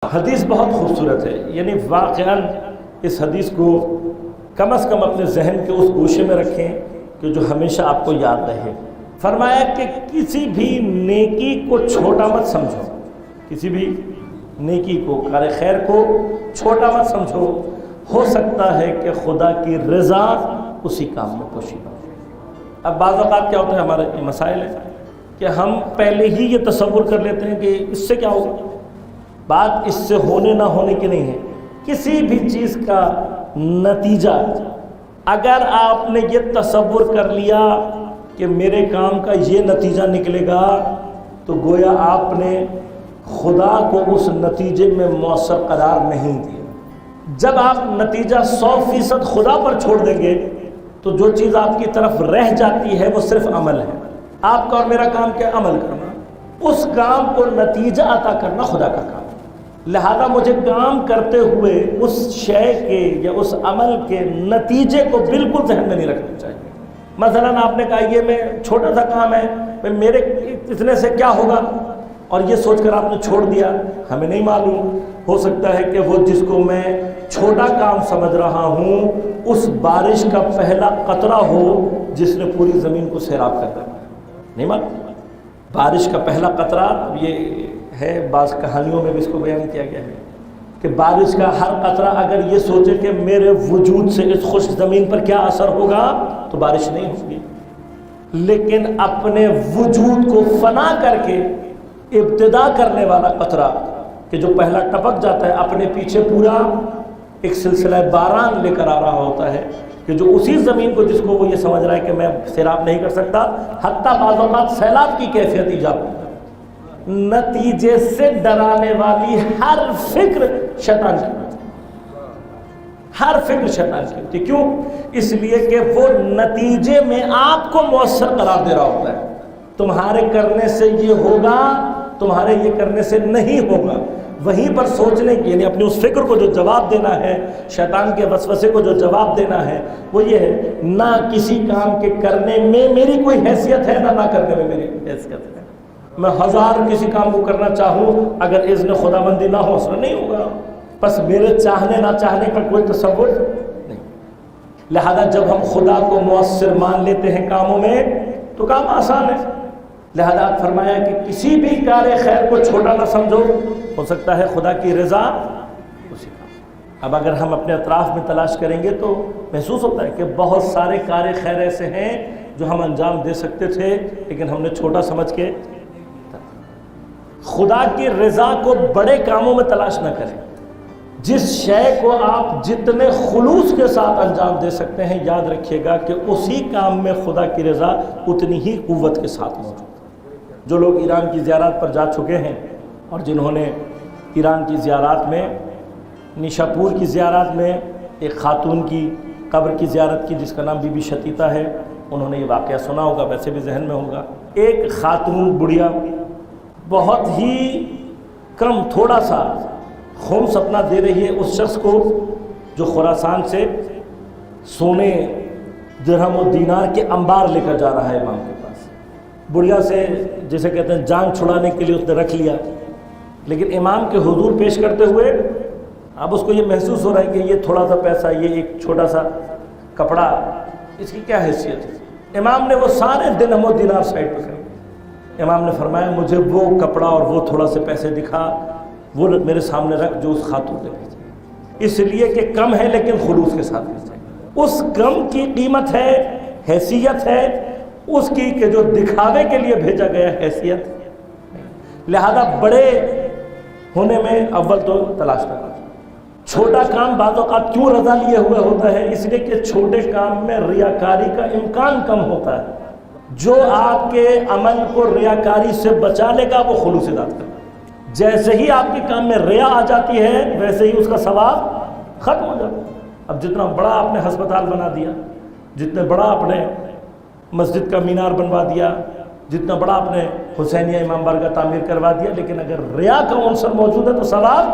حدیث بہت خوبصورت ہے، یعنی واقعاً اس حدیث کو کم از کم اپنے ذہن کے اس گوشے میں رکھیں کہ جو ہمیشہ آپ کو یاد رہے۔ فرمایا کہ کسی بھی نیکی کو چھوٹا مت سمجھو، کسی بھی نیکی کو، کار خیر کو چھوٹا مت سمجھو، ہو سکتا ہے کہ خدا کی رضا اسی کام میں پوشیدہ ہو۔ اب بعض اوقات کیا ہوتا ہے، ہمارے یہ مسائل ہے کہ ہم پہلے ہی یہ تصور کر لیتے ہیں کہ اس سے کیا ہوگا۔ بات اس سے ہونے نہ ہونے کی نہیں ہے، کسی بھی چیز کا نتیجہ اگر آپ نے یہ تصور کر لیا کہ میرے کام کا یہ نتیجہ نکلے گا، تو گویا آپ نے خدا کو اس نتیجے میں مؤثر قرار نہیں دیا۔ جب آپ نتیجہ 100% خدا پر چھوڑ دیں گے تو جو چیز آپ کی طرف رہ جاتی ہے وہ صرف عمل ہے۔ آپ کا اور میرا کام کیا؟ عمل کرنا، اس کام کو نتیجہ عطا کرنا خدا کا کام۔ لہذا مجھے کام کرتے ہوئے اس شے کے یا اس عمل کے نتیجے کو بالکل ذہن میں نہیں رکھنا چاہیے۔ مثلا آپ نے کہا یہ میں چھوٹا سا کام ہے، میرے اتنے سے کیا ہوگا، اور یہ سوچ کر آپ نے چھوڑ دیا۔ ہمیں نہیں معلوم، ہو سکتا ہے کہ وہ جس کو میں چھوٹا کام سمجھ رہا ہوں اس بارش کا پہلا قطرہ ہو جس نے پوری زمین کو سیراب کر دیا۔ نہیں معلوم، بارش کا پہلا قطرہ یہ ہے، بعض کہانیوں میں بھی اس کو بیان کیا گیا ہے کہ بارش کا ہر قطرہ اگر یہ سوچے کہ میرے وجود سے اس خشک زمین پر کیا اثر ہوگا تو بارش نہیں ہوگی، لیکن اپنے وجود کو فنا کر کے ابتدا کرنے والا قطرہ کہ جو پہلا ٹپک جاتا ہے اپنے پیچھے پورا ایک سلسلہ باران لے کر آ رہا ہوتا ہے کہ جو اسی زمین کو جس کو وہ یہ سمجھ رہا ہے کہ میں سیراب نہیں کر سکتا، حتیٰ بعض اوقات سیلاب کی کیفیت ایجاد ہوتا ہے۔ نتیجے سے ڈرانے والی ہر فکر شیطان کی ہوتی ہے، ہر فکر شیطان کی ہوتی ہے۔ کیوں؟ اس لیے کہ وہ نتیجے میں آپ کو مؤثر قرار دے رہا ہوتا ہے۔ تمہارے کرنے سے یہ ہوگا، تمہارے یہ کرنے سے نہیں ہوگا۔ وہیں پر سوچنے کی، یعنی اپنی اس فکر کو جو جواب دینا ہے، شیطان کے وسوسے کو جو جواب دینا ہے وہ یہ ہے، نہ کسی کام کے کرنے میں میری کوئی حیثیت ہے، نہ کرنے میں میری حیثیت ہے۔ میں ہزار کسی کام کو کرنا چاہوں، اگر اذن خداوندی نہ ہو اثر نہیں ہوگا۔ بس میرے چاہنے نہ چاہنے کا کوئی تصور نہیں۔ لہذا جب ہم خدا کو مؤثر مان لیتے ہیں کاموں میں تو کام آسان ہے۔ لہذا فرمایا کہ کسی بھی کار خیر کو چھوٹا نہ سمجھو، ہو سکتا ہے خدا کی رضا اسی کا۔ اب اگر ہم اپنے اطراف میں تلاش کریں گے تو محسوس ہوتا ہے کہ بہت سارے کار خیر ایسے ہیں جو ہم انجام دے سکتے تھے لیکن ہم نے چھوٹا سمجھ کے۔ خدا کی رضا کو بڑے کاموں میں تلاش نہ کریں۔ جس شے کو آپ جتنے خلوص کے ساتھ انجام دے سکتے ہیں، یاد رکھیے گا کہ اسی کام میں خدا کی رضا اتنی ہی قوت کے ساتھ موجود ہے۔ جو لوگ ایران کی زیارات پر جا چکے ہیں اور جنہوں نے ایران کی زیارات میں، نیشاپور کی زیارات میں ایک خاتون کی قبر کی زیارت کی جس کا نام بی بی شتیتا ہے، انہوں نے یہ واقعہ سنا ہوگا، ویسے بھی ذہن میں ہوگا۔ ایک خاتون بڑھیا بہت ہی کم، تھوڑا سا خمس اپنا دے رہی ہے اس شخص کو جو خراسان سے سونے، درہم و دینار کے انبار لے کر جا رہا ہے امام کے پاس۔ بڑھیا سے جسے کہتے ہیں جان چھڑانے کے لیے اس نے رکھ لیا، لیکن امام کے حضور پیش کرتے ہوئے اب اس کو یہ محسوس ہو رہا ہے کہ یہ تھوڑا سا پیسہ، یہ ایک چھوٹا سا کپڑا، اس کی کیا حیثیت ہے۔ امام نے وہ سارے درہم و دینار سائڈ پہ کر۔ امام نے فرمایا مجھے وہ کپڑا اور وہ تھوڑا سے پیسے دکھا، وہ میرے سامنے رکھ جو اس خاتون نے بھیجا، اس لیے کہ کم ہے لیکن خلوص کے ساتھ بھیجا۔ اس کم کی قیمت ہے، حیثیت ہے اس کی کہ جو دکھاوے کے لیے بھیجا گیا حیثیت نہیں۔ لہذا بڑے ہونے میں اول تو تلاش کرنا۔ چھوٹا کام بعض اوقات کیوں رضا لیے ہوئے ہوتا ہے؟ اس لیے کہ چھوٹے کام میں ریاکاری کا امکان کم ہوتا ہے۔ جو آپ کے عمل کو ریاکاری سے بچا لے گا وہ خلوص ذات کرے گا۔ جیسے ہی آپ کے کام میں ریا آ جاتی ہے ویسے ہی اس کا ثواب ختم ہو جاتا ہے۔ اب جتنا بڑا آپ نے ہسپتال بنا دیا، جتنے بڑا آپ نے مسجد کا مینار بنوا دیا، جتنا بڑا آپ نے حسینیہ امام بارگاہ تعمیر کروا دیا، لیکن اگر ریا کا عنصر موجود ہے تو ثواب